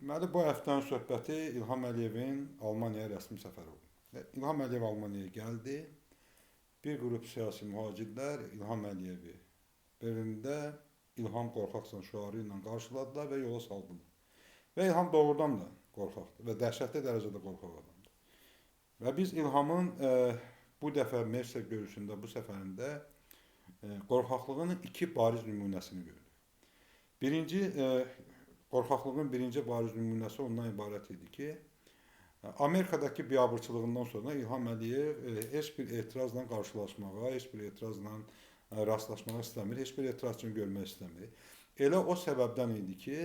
Deməli, bu həftənin söhbəti İlham Əliyevin Almaniyaya rəsmi səfəri oldu. İlham Əliyev Almaniyaya gəldi. Bir qrup siyasi mühacirlər İlham Əliyevi Berlində İlham qorxaqsan şüarı ilə qarşıladılar və yola saldılar. Və İlham doğrudan da qorxaqdır və dəhşətli dərəcədə qorxaq adamdır. Və biz İlhamın bu dəfə Mersə görüşündə, bu səfərində qorxaqlığının iki bariz nümunəsini gördük. Birinci, qorxaqlığın birinci bariz nümunəsi ondan ibarət idi ki, Amerikadakı biabırçılığından sonra İlham Əliyev heç bir etirazla qarşılaşmağa, heç bir etirazla rastlaşmağa istəmir, heç bir etiraz üçün görmək istəmir. Elə o səbəbdən idi ki,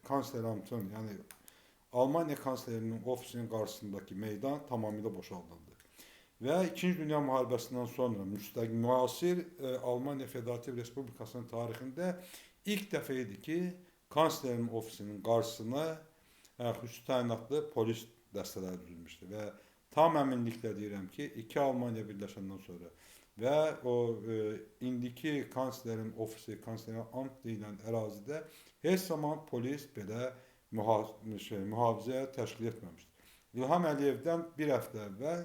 kansleramtın, yəni Almaniya kanslerinin ofisinin qarşısındakı meydan tamamilə boşaldıldı. Və 2-ci Dünya müharibəsindən sonra müasir Almaniya Federativ Respublikasının tarixində ilk dəfə idi ki, kanslerin ofisinin qarşısına xüsusi təyinatlı polis dəstələri düzülmüşdü və tam əminliklə deyirəm ki, iki Almaniya birləşəndən sonra və o indiki kanslerin ofisi, kanslerin amt deyilən ərazidə heç zaman polis belə mühafizə təşkil etməmişdir. İlham Əliyevdən bir həftə əvvəl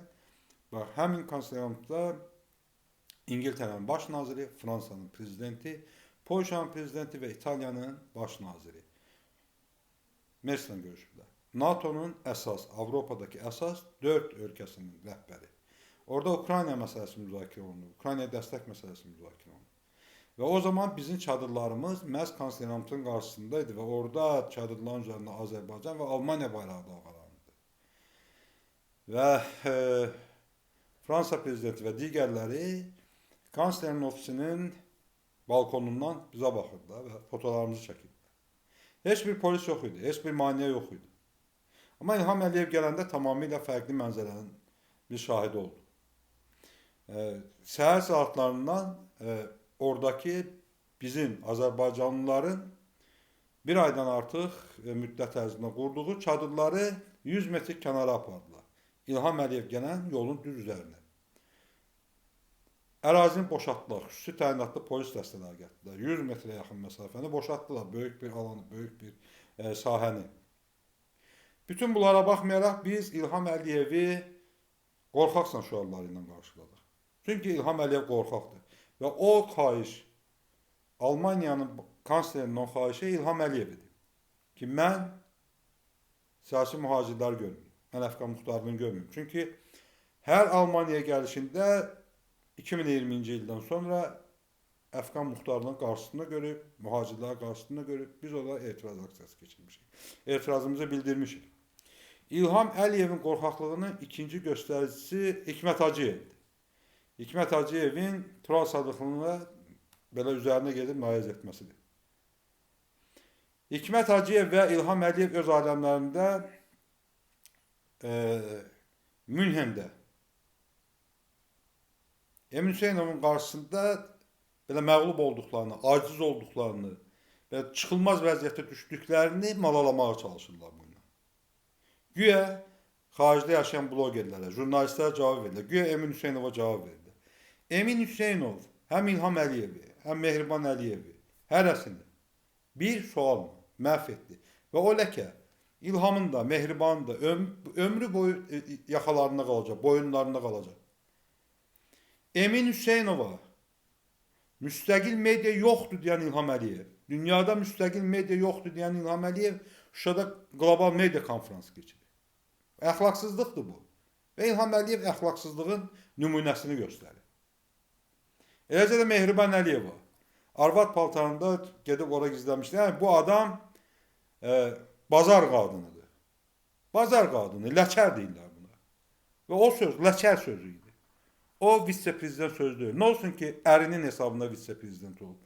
həmin kansleramtda İngiltərənin baş naziri, Fransanın prezidenti, Polşanın prezidenti və İtaliyanın baş naziri Merslə görüşüblər. NATO'nun əsas, Avropadakı əsas 4 ölkəsinin rəhbəri. Orada Ukrayna məsələsi müzakirə olunur, Ukraynaya dəstək məsələsi müzakirə olunur. Və o zaman bizim çadırlarımız məhz kansleramtın qarşısındaydı və orada çadırların üzərində Azərbaycan və Almaniya bayrağı dalğalanırdı. Və Fransa prezidenti və digərləri kanslerin ofisinin balkonundan bizə baxırdılar və fotolarımızı çəkirdi. Heç bir polis yox idi, heç bir maniyə yox idi. Amma İlham Əliyev gələndə tamamilə fərqli mənzərənin bir şahidi oldu. Səhər saatlarından oradakı bizim Azərbaycanlıların bir aydan artıq müddət ərzində qurduğu çadırları 100 metr kənara apardılar. İlham Əliyev gələn yolun düz üzərinə. Ərazini boşaltdılar, xüsusi təyinatlı polis dəstələri gətirdilər. 100 metrə yaxın məsafəni boşaltdılar, böyük bir alanı, böyük bir sahəni. Bütün bunlara baxmayaraq biz İlham Əliyevi qorxaqsan şüarları ilə qarşıladıq. Çünki İlham Əliyev qorxaqdır. Və o xahiş, Almaniyanın kanslerinin o xahişi İlham Əliyev idi. Ki, mən siyasi mühacirləri görmüyorum, mən Əfqan Muxtarlığını görmüyorum. Çünki hər Almaniyaya gəlişində 2020-ci ildən sonra Əfqan Muxtarlığının qarşısında görüb, mühacirlər qarşısında görüb, biz ona etiraz aksiyası keçirmişik. Etirazımızı bildirmişik. İlham Əliyevin qorxaqlığının ikinci göstəricisi Hikmət Hacıyevdir. Hikmət Hacıyevin Tural Sadıqlığına belə üzərinə gedib müayiz etməsidir. Hikmət Hacıyev və İlham Əliyev öz aləmlərində Münhendə Emin Hüseynovun qarşısında belə məğlub olduqlarını, aciz olduqlarını və çıxılmaz vəziyyətə düşdüklərini malalamaq çalışırlar bununla. Güya xaricdə yaşayan blogerlərə, jurnalistlərə cavab verirlər. Güya Emin Hüseynova cavab verirlər. Emin Hüseynov həm İlham Əliyevi, həm Mehriban Əliyevi hərəsini bir sualla məhv etdi. Və o ləkə İlhamın da, Mehribanın da ömrü boyu yaxalarında qalacaq, boyunlarında qalacaq. Emin Hüseynova müstəqil media yoxdur deyən İlham Əliyev, dünyada müstəqil media yoxdur deyən İlham Əliyev Şuşada qlobal media konfransı keçirir. Əxlaqsızlıqdır bu. Və İlham Əliyev əxlaqsızlığın nümunəsini göstərir. Eləcə də Mehriban Əliyeva arvad paltarında gedib ora gizlənmişdir. Yəni, bu adam bazar qadınıdır. Bazar qadını, ləçər deyirlər buna. Və o söz, ləçər sözü idi. O vitse-prezident sözü deyil. Nə olsun ki, ərinin hesabında vitse-prezident olub.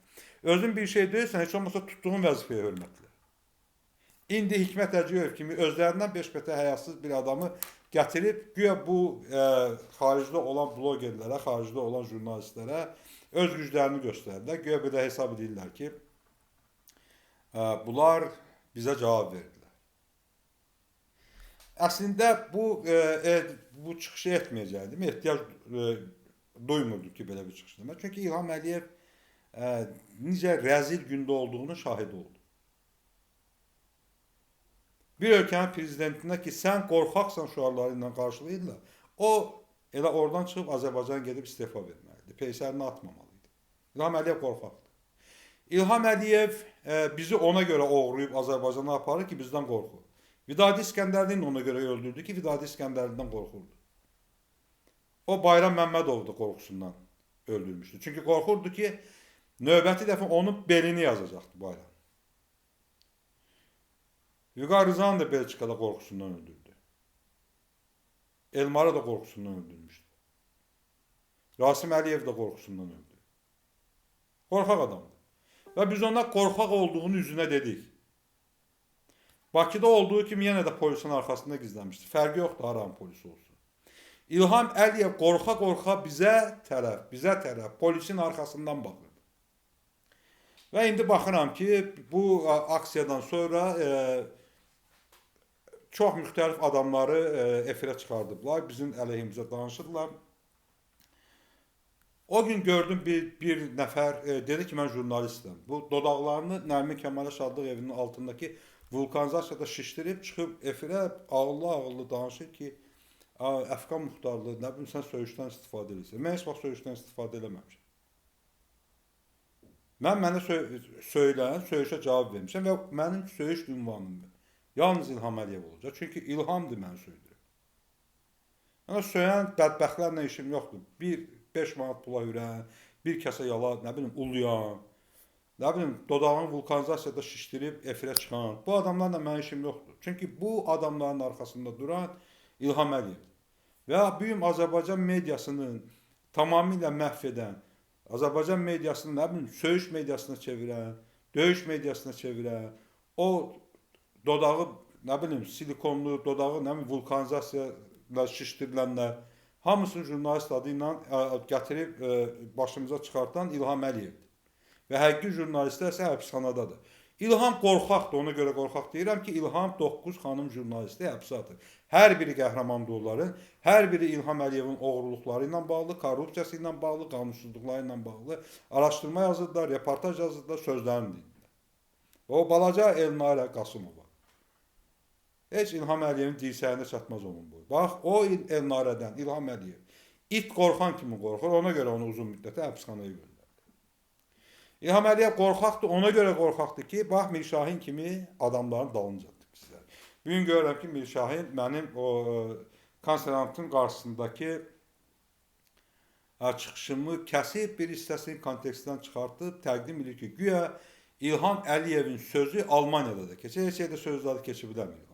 Özün bir şey deyirsən, heç olmasa tutduğun vəzifəyə hörmətlə. İndi Hikmət Hacıyev kimi özlərindən 5 qətə həyasız bir adamı gətirib, güya bu xaricdə olan blogerlərə, xaricdə olan jurnalistlərə öz güclərini göstərirlər. Güya belə hesab edirlər ki, bunlar bizə cavab verirlər. Əslində bu çıxışı etməyəcəkdim. Ehtiyac duymurdu ki, belə bir çıxış demək. Çünki İlham Əliyev necə rəzil gündə olduğunu şahid oldu. Bir ölkənin prezidentinə ki, sən qorxaqsan şüarları ilə qarşılayırlar. O elə oradan çıxıb Azərbaycan gedib istefa verməlidir. Peysərini atmamalıdır. İlham Əliyev qorxaqdır. İlham Əliyev bizi ona görə oğruyub Azərbaycana aparır ki, bizdən qorxur. Vidadi İskəndərlini ona görə öldürdü ki, Vidadi İskəndərlidən qorxurdu. O Bayram Məmmədov'du qorxusundan öldürmüşdü. Çünki qorxurdu ki, növbəti dəfə onun belini yazacaqdı Bayram. Vüqar Rızanı da Belçikada qorxusundan öldürdü. Elmarı da qorxusundan öldürmüşdü. Rasim Əliyev də qorxusundan öldü. Qorxaq adamdır. Və biz ona qorxaq olduğunu üzünə dedik. Bakıda olduğu kimi yenə də polisin arxasında gizlənmişdi. Fərqi yoxdur haranın polisi olsun. İlham Əliyev qorxa-qorxa bizə tərəf polisin arxasından baxırdı. Və indi baxıram ki, bu aksiyadan sonra çox müxtəlif adamları efirə çıxardıblar, bizim əleyhimizə danışırlar. O gün gördüm bir nəfər dedi ki, mən jurnalistəm. Bu dodaqlarını Nərmin Kəmalə Şadlıq evinin altındakı vulkanizasiyada şişdirib, çıxıb efirə ağıllı danışır ki, Əfqan muxtarlığı, nə bilim, sən söyüşdən istifadə edirsən. Mən heç vaxt söyüşdən istifadə eləməmişəm. Mənə söyləyən, söyüşə cavab vermişəm və mənim söyüş ünvanım yalnız İlham Əliyev olacaq. Çünki İlhamdır məni söydürür. Yəni, söyən bədbəxtlərlə işim yoxdur. 5 manat pula hürən, bir kəsə yala, nə bilim, uluyan, nə bilim, dodağını vulkanizasiyada şişdirib efirə çıxan. Bu adamlarla mənim işim yoxdur. Çünki bu adamların arxasında duran İlham Əliyev və büyüm Azərbaycan mediasının tamamilə məhv edən, Azərbaycan mediasını, nə bilim, söyüş mediasına çevirən, döyüş mediasına çevirən, o dodağı, nə bilim, silikonlu, dodağı, nə bilim, vulkanizasiyayla şişdirilənlər, hamısını jurnalist adı ilə gətirib başımıza çıxartan İlham Əliyevdir. Və həqiqi jurnalistlər isə həbsxanadadır. İlham qorxaqdır, ona görə qorxaq deyirəm ki, İlham 9 xanım jurnalisti həbsə atır. Hər biri qəhrəmandurların, hər biri İlham Əliyevin oğurluqları ilə bağlı, korrupsiyası ilə bağlı, qanunsuzluqları ilə bağlı araşdırma yazırlar, reportaj yazırlar, sözlərini deyirlər. Və o balaca Elnarə Qasımova. Heç İlham Əliyevin dirsəyinə çatmaz onun boyu. Bax, o Elnarədən İlham Əliyev it qorxan kimi qorxur, ona görə onu uzun müddətə həbsxanaya göndərir. İlham Əliyev qorxaqdır, ona görə qorxaqdır ki, bax, Mirşahin kimi adamların dalıncadır bizlər. Bugün görürəm ki, Mirşahin mənim o konservantın qarşısındakı çıxışımı kəsib, bir hissəsini kontekstdən çıxartıb, təqdim edir ki, güya İlham Əliyevin sözü Almaniyada da keçir, heç yerdə sözləri keçib bilməmir İlham Əliyev.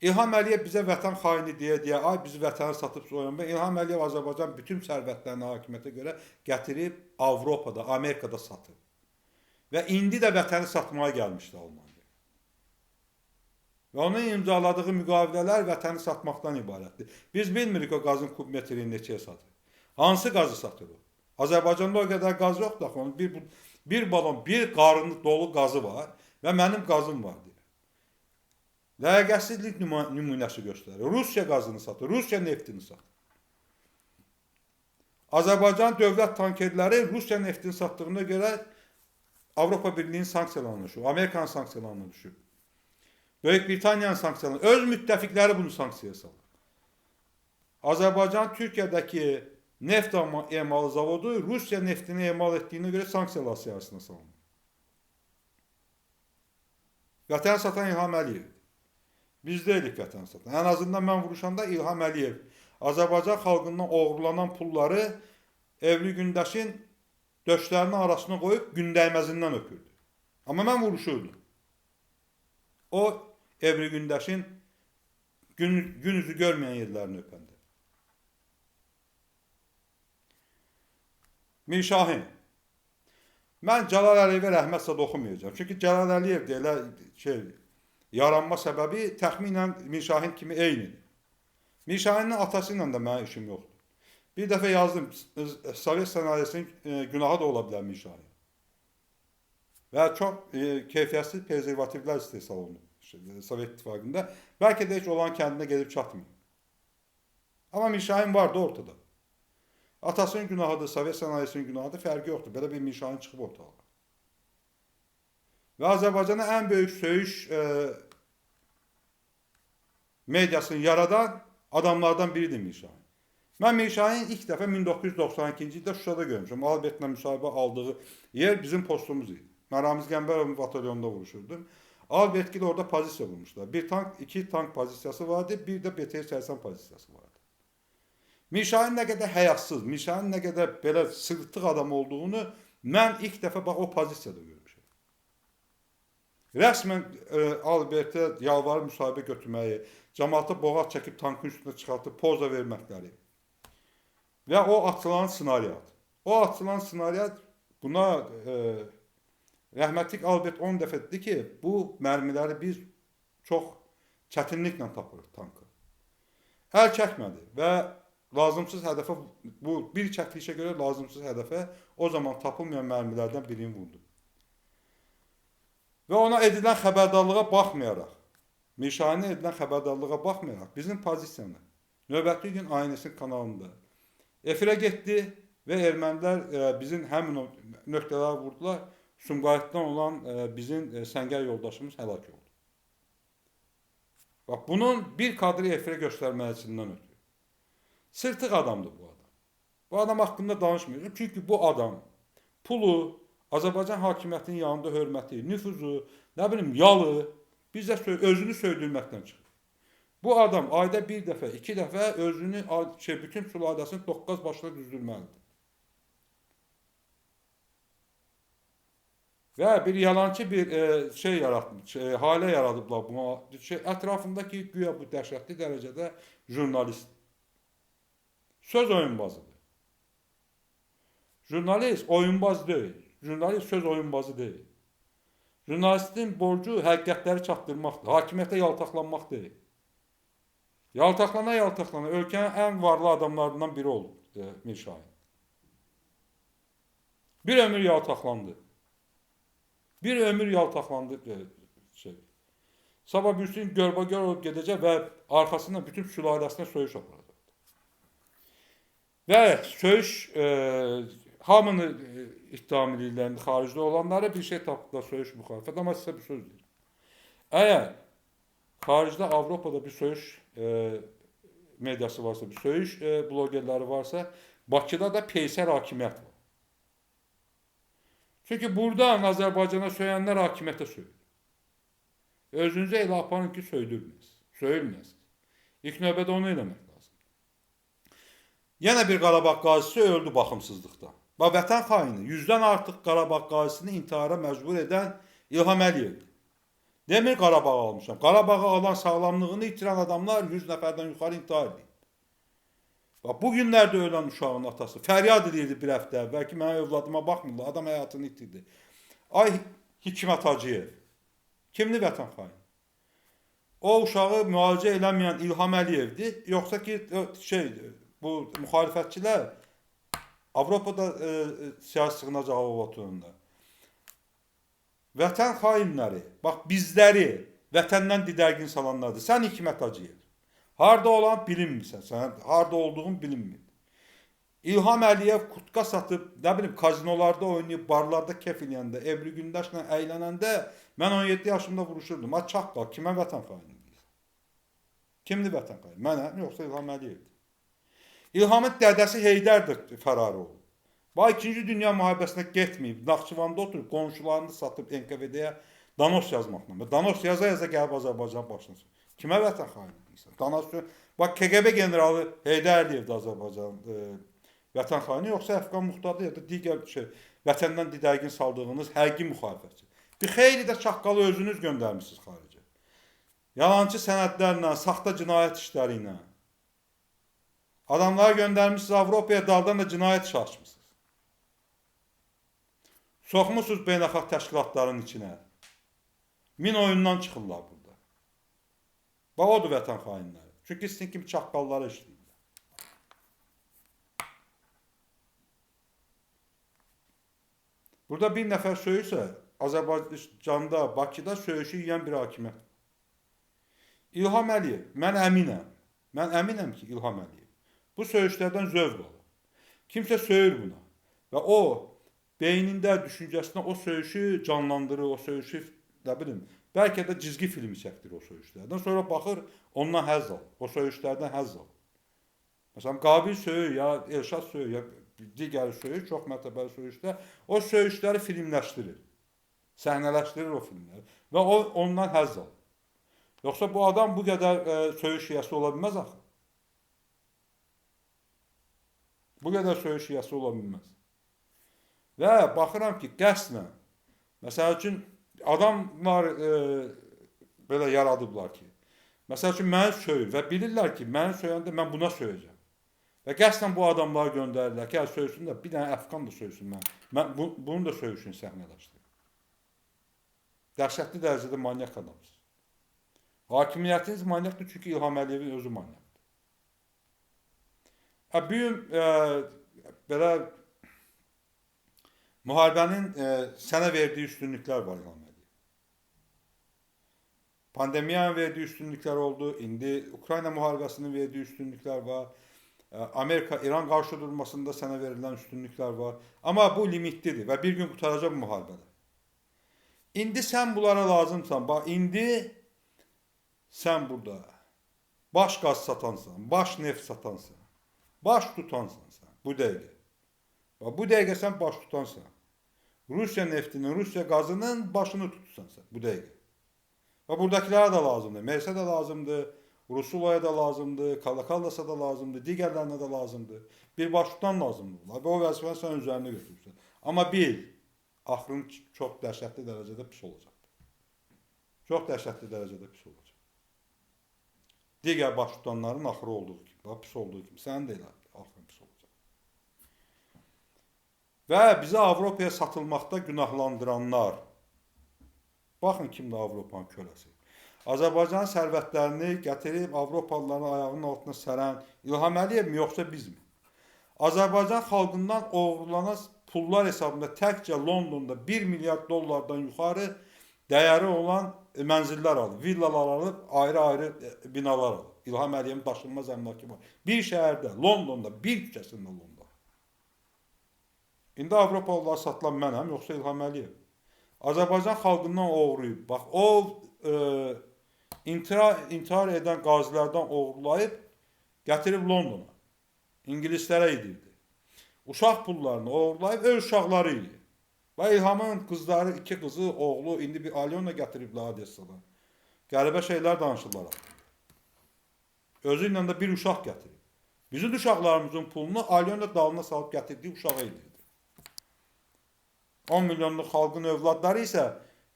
İlham Əliyev bizə vətən xaini deyə, ay bizi vətəni satıb soyan, İlham Əliyev Azərbaycan bütün sərvətlərini hakimiyyətə görə gətirib Avropada, Amerikada satıb. Və indi də vətəni satmaya gəlmişdi Almaniya. Və onun imzaladığı müqavilələr vətəni satmaqdan ibarətdir. Biz bilmirik o qazın kubmetrini neçəyə satır. Hansı qazı satır o? Azərbaycanda o qədər qaz yoxdur. Onun bir balon, bir qarını dolu qazı var və mənim qazım var deyir. Ləyaqətsizlik nümunəsi göstərir. Rusiya qazını satır, Rusiya neftini satır. Azərbaycan dövlət tankerləri Rusiya neftini satdığına görə Avropa Birliğinin sanksiyalarına düşür, Amerikanın sanksiyalarına düşür. Böyük Britaniyanın sanksiyalarına, öz müttəfiqləri bunu sanksiyaya salır. Azərbaycan Türkiyədəki neft emalı zavodu Rusiya neftini emal etdiyinə görə sanksiyalar siyasına salınır. Vətən satan İlham Əliyev. Biz deyilik vətən satan. Ən azından mən vuruşanda İlham Əliyev Azərbaycan xalqından oğurlanan pulları Evli Gündaşın döşlərinin arasına qoyub gündəyməzindən öpürdü. Amma mən vuruşurdum. O Evli Gündaşın gün üzü görməyən yerlərini öpəndə. Mirşahin. Mən Cəlal Əliyevə rəhmət oxumayacağım. Çünki Cəlal Əliyev də elə yaranma səbəbi təxminən Mirşahin kimi eynidir. Mirşahinin atası ilə də mənim işim yoxdur. Bir dəfə yazdım, Sovet sənayesinin günahı da ola bilər Mirşahin. Və çox keyfiyyətsiz prezervativlər istehsal olunur Sovet İttifaqında. Bəlkə də heç olan kəndinə gedib çatmıyor. Amma Mirşahin vardı ortada. Atasının günahıdır, Sovet sənayesinin günahıdır, fərqi yoxdur. Belə bir Mirşahin çıxıb ortalığa. Və Azərbaycana ən böyük söyüş medyasını yaradan adamlardan biridir Mir Şahin. Mən Mir Şahin ilk dəfə 1992-ci ildə Şuşada görmüşəm. Albertlə müsahibə aldığı yer bizim postumuz idi. Mən Ramiz Qəmbərovun batalyonunda vuruşurdum. Albertgil orada pozisiya vurmuşlar. Bir tank, iki tank pozisiyası vardı, bir də BT-80 pozisiyası vardı. Mir Şahin nə qədər həyasız, Mir Şahin nə qədər belə sırtıq adam olduğunu mən ilk dəfə bax o pozisiyada görmüşəm. Rəsmən Albertə yalvarıb müsahibə götürməyi, cəmaata boğaz çəkib tankın üstünə çıxartıb poza verməkləri və o açılan snaryad. O açılan snaryad buna rəhmətlik Albert 10 dəfə dedi ki, bu mərmiləri biz çox çətinliklə tapırıq tankı. Əl çəkmədi və lazımsız hədəfə, bu bir çəkilişə görə lazımsız hədəfə o zaman tapılmayan mərmilərdən birini vurdu. Və ona edilən xəbərdarlığa baxmayaraq, Mir Şahinə edilən xəbərdarlığa baxmayaraq, bizim pozisiyanı növbəti gün ANS-in kanalında efirə getdi və ermənilər bizim həmin o nöqtələri vurdular. Sumqayıtdan olan bizim səngər yoldaşımız həlak oldu. Bax, bunun bir kadri efirə göstərməsindən ötürü. Sırtıq adamdır bu adam. Bu adam haqqında danışmıyoruz. Çünki bu adam pulu, Azərbaycan hakimiyyətinin yanında hörməti, nüfuzu, nə bilim, yalı, bizə özünü söydürməkdən çıxır. Bu adam ayda bir dəfə, iki dəfə özünü, bütün sülaləsini doqqaz başına düzdürməlidir. Və bir yalancı bir halə yaradıblar buna. Ətrafındakı güya bu dəhşətli dərəcədə jurnalist. Söz oyunbazıdır. Jurnalist oyunbaz deyil. Jurnalist söz oyunbazı deyil. Jurnalistin borcu həqiqətləri çatdırmaqdır. Hakimiyyətə yaltaqlanmaq deyil. Yaltaqlana ölkənin ən varlı adamlarından biri oldu Mir Şahin. Bir ömür yaltaqlandı. Bir ömür yaltaqlandı. Sabah bir gün görbagör olub gedəcək və arxasından bütün sülaləsinə söyüş aparacaq. Və söyüş hamını ittiham edirlər, xaricdə olanlara bir şey tapdılar, söyüş müxalifət. Amma sizə bir söz deyir. Əgər xaricdə, Avropada bir söyüş medyası varsa, bir söyüş blogerləri varsa, Bakıda da peysər hakimiyyət var. Çünki buradan Azərbaycana söyənlər hakimiyyətə söyür. Özünüzü elə aparın ki, söyülməz. İlk növbədə onu eləmək lazım. Yenə bir Qarabağ qazisi öldü baxımsızlıqda. Və vətən xaini, 100-dən artıq Qarabağ qazisini intihara məcbur edən İlham Əliyevdir. Demir Qarabağı almışam. Qarabağı alan sağlamlığını itirən adamlar 100 nəfərdən yuxarı intihar edir. Bu günlərdə ölən uşağın atası fəryad edirdi bir həftə əvvəl ki, mənim övladıma baxmırlar, adam həyatını itirdi. Ay Hikmət Hacıyev, kimdir vətən xaini? O uşağı müalicə eləməyən İlham Əliyevdir, yoxsa ki, bu müxalifətçilər Avropada siyasi sığınacağı oturunda. Vətən xainləri, bax bizləri vətəndən didərgin salanlardır. Sən Hikmət Hacıyev. Harda olan bilinmirsən, sən harda olduğun bilinmir. İlham Əliyev kurtka satıb, nə bilim, kazinolarda oynayıb, barlarda kef eləyəndə, Ebru Gündaşla əylənəndə mən 17 yaşımda vuruşurdum. Ha, çaqqal, kimə vətən xaini deyir? Kimdir vətən xaini? Mənə, yoxsa İlham Əliyevdir? İlhamın dədəsi Heydərdir fərarı olub. Bax, 2-ci Dünya müharibəsinə getməyib, Naxçıvanda oturub, qonşularını satıb NKVD-yə danos yazmaqla. Danos yaza-yaza gəlib Azərbaycan başlasın. Kimə vətən xaini deyirsən? Bax, KGB generalı Heydər Əliyevdir Azərbaycan vətən xaini, yoxsa Əfqan Muxtarlı ya da digər vətəndən didərgin saldığınız həqiqi müxalifətçi. Bir xeyli də çaqqalı özünüz göndərmişsiniz xaricə. Yalancı sənədlərlə, saxta cinayət işləri ilə. Adamları göndərmişsiniz Avropaya, daldan da cinayət iş açmışsınız. Soxmusunuz beynəlxalq təşkilatların içinə. Min oyundan çıxırlar burada. Bax, odur vətən xainləri. Çünki sizin kimi çaqqalları işləyirlər. Burada bir nəfər söyürsə, Azərbaycanda, Bakıda söyüşü yiyən bir hakimiyyət. İlham Əliyev, mən əminəm ki, İlham Əliyev bu söyüşlərdən zövq alır. Kimsə söyür buna və o beynində, düşüncəsində o söyüşü canlandırır, o söyüşü, nə bilim, Bəlkə də cizgi filmi çəkdir o söyüşlərdən. Sonra baxır, ondan həzz alır. O söyüşlərdən həzz alır. Məsələn, Qabil söyüş ya Elşad söyüş ya digər söyüş, çox mərtəbəli söyüşlər o söyüşləri filmləşdirir. Səhnələşdirir o filmləri və o ondan həzz alır. Yoxsa bu adam bu qədər söyüş yiyəsi ola bilməz axı. Bu qədər söyüş yiyəsi ola bilməz. Və baxıram ki, qəsdən, məsəl üçün, adamlar belə yaradıblar ki, məsəl üçün, məni söyür və bilirlər ki, məni söyəndə mən buna söyəcəm. Və qəsdən bu adamları göndərirlər ki, söysün də, bir dənə Əfqan da söysün mən bunun da söyüşünü səhnələşdirir. Dəhşətli dərəcədə manyak adamsınız. Hakimiyyətiniz manyakdır, çünki İlham Əliyevin özü manyakdır. Bir gün belə müharibənin sənə verdiyi üstünlüklər var İlham Əliyev. Pandemiyanın verdiyi üstünlüklər oldu, indi Ukrayna müharibəsinin verdiyi üstünlüklər var. Amerika-İran qarşı durmasında sənə verilən üstünlüklər var. Amma bu limitlidir və bir gün qutaracaq bu müharibədə. İndi sən bunlara lazımsan. Bax, indi sən burada baş qaz satansan, baş neft satansan, baş tutansan sən bu dəqiqə. Bax, bu dəqiqə sən baş tutansan. Rusiya neftinin, Rusiya qazının başını tutsan sən bu dəqiqə. Və buradakilərə də lazımdır. Mersə də lazımdır. Rusulaya da lazımdır, Kalakallasa da lazımdır, digərlərinə də lazımdır. Bir baş tutan lazımdır. Və o vəzifəni sən üzərinə götürürsən. Amma bil, axırın çox dəhşətli dərəcədə pis olacaqdır. Çox dəhşətli dərəcədə pis olacaq. Digər baş tutanların axırı olduğu kimi, pis olduğu kimi, sənin də elə axırın pis olacaq. Və bizi Avropaya satılmaqda günahlandıranlar, baxın kimdir Avropanın köləsi. Azərbaycan sərvətlərini gətirib Avropalıların ayağının altına sərən İlham Əliyev mi, yoxsa biz mi? Azərbaycan xalqından oğurlanan pullar hesabında təkcə Londonda 1 milyard dollardan yuxarı dəyəri olan mənzillər alıb, villalar alıb, ayrı-ayrı binalar alıb. İlham Əliyevin daşınmaz əmlakı var. Bir şəhərdə, Londonda, bir küçəsində Londonda. İndi Avropalılar satılan mənəm, yoxsa İlham Əliyev? Azərbaycan xalqından oğurlayıb. Bax, o intihar edən qazilərdən oğurlayıb, gətirib Londona. İngilislərə edirdi. Uşaq pullarını oğurlayıb, öz uşaqları idi. Və İlhamın qızları, 2 qızı, oğlu, indi bir Alyona gətiriblər Odessadan. Qəribə şeylər danışırlar haqqında. Özü ilə də bir uşaq gətirib. Bizim uşaqlarımızın pulunu Alyona dalına salıb gətirdiyi uşağa edirdi. 10 milyonluq xalqın övladları isə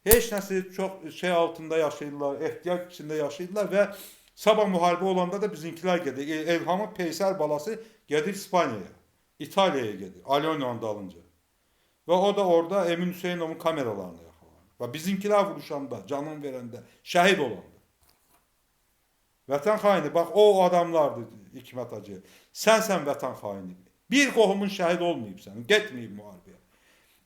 heç nəsi çox şey altında yaşayırlar, ehtiyac içində yaşayırlar və sabah müharibə olanda da bizimkilər gedir. İlhamın Peysər balası gedir İspaniyaya, İtaliyaya gedir, Alyona'nın dalınca. Və o da orada Emin Hüseynovun kameralarına yaxalanır. Və bizimkilər vuruşanda, canını verəndə, şəhid olanda. Vətən xaini, bax o adamlardır Hikmət Hacı. Sənsən vətən xaini. Bir qohumun şəhid olmayıb sənin, getməyib müharibəyə.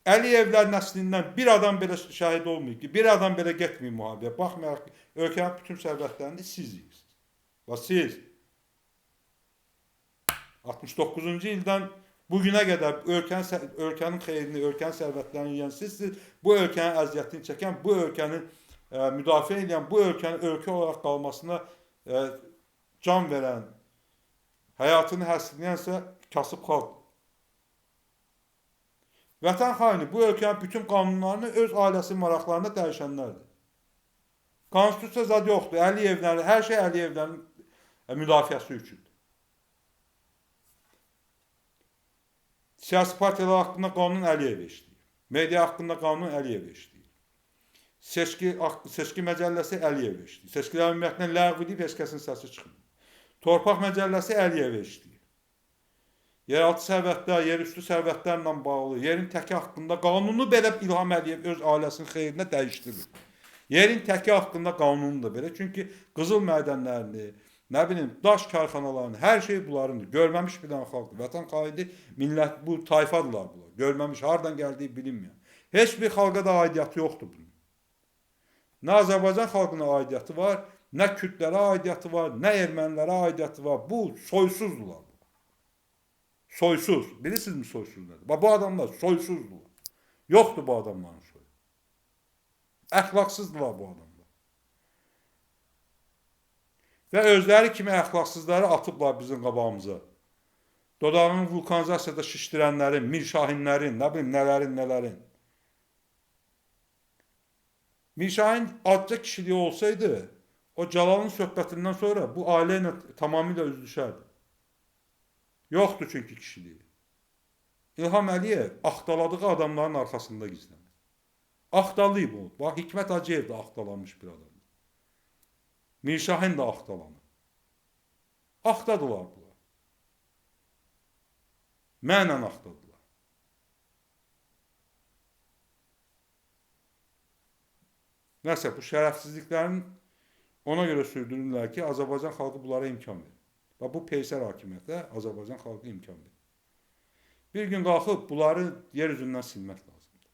Əliyevlər nəslindən bir adam belə şəhid olmayıb ki, bir adam belə getməyib müharibəyə. Baxmayaraq ki, ölkənin bütün sərvətlərini siz yiyirsiniz. Və siz 69-cu ildən bugünə qədər ölkənin xeyrini, ölkənin sərvətlərini yiyən sizsiniz. Bu ölkənin əziyyətini çəkən, bu ölkənin müdafiə edən, bu ölkənin ölkə olaraq qalmasına can verən, həyatını həsrləyənsə kasıb xalq. Vətən xaini bu ölkənin bütün qanunlarını öz ailəsi maraqlarına dəyişənlərdir. Konstitusiya zad yoxdur. Əliyevlərin, hər şey Əliyevlərin müdafiəsi üçündür. Siyasi partiyalar haqqında qanun Əliyev işləyir. Media haqqında qanun Əliyev işləyir. Seçki məcəlləsi Əliyev işləyir. Seçkilər ümumiyyətlə ləğv edib, heç kəsin səsi çıxmır. Torpaq məcəlləsi Əliyev işləyir. Yeraltı sərvətlər, yerüstü sərvətlərlə bağlı, yerin təki haqqında qanunu belə İlham Əliyev öz ailəsinin xeyrinə dəyişdirir. Yerin təki haqqında qanunu da belə. Çünki qızıl mədənlərini, nə bilim, daş karxanalarını, hər şey bunlarındır. Görməmiş bir dənə xalqdır. Vətən xaini, millət, bu tayfadırlar bunlar. Görməmiş, hardan gəldiyi bilinməyən. Heç bir xalqa da aidiyyatı yoxdur bunun. Nə Azərbaycan xalqına aidiyyatı var, nə Kürdlərə aidiyyatı var, nə ermənilərə aidiyyatı var. Bu soysuzdular. Soysuz. Bilirsiniz mi soysuz nədir? Bu adamlar soysuzdular. Yoxdur bu adamların soyu. Əxlaqsızdılar bu adamlar. və özləri kimi əxlaqsızları atıblar bizim qabağımıza. Dodağını vulkanizasiyada şişdirənlərin, Mirşahinlərin, nə bilim nələrin. Mirşahin adca kişiliği olsaydı, o Calalın söhbətindən sonra bu ailə ilə tamamilə üz düşərdi. Yoxdur çünki kişiliği. İlham Əliyev axtaladığı adamların arxasında gizlənir. Axtalayıb o. Bax, Hikmət Hacıyev də axtalanmış bir adamdır. Mirşahin də axtalanır. Axtadılar bunlar. Mənlə axtadılar. Nəsə, bu şərəfsizliklərin ona görə sürdürürlər ki, Azərbaycan xalqı bunlara imkan verir. Və bu peysər hakimiyyətə Azərbaycan xalqı imkan verir. Bir gün qalxıb bunları yer üzündən silmək lazımdır.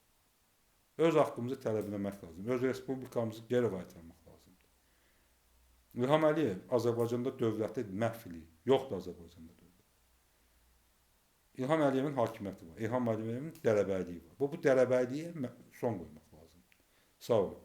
Öz haqqımızı tələb etmək lazımdır. Öz respublikamızı geri qaytarmaq lazımdır. İlham Əliyev Azərbaycanda dövləti məhv eləyir. Yoxdur Azərbaycanda dövlət. İlham Əliyevin hakimiyyəti var. İlham Əliyevin dərəbəyliyi var. Bu dərəbəyliyə son qoymaq lazımdır. Sağ olun.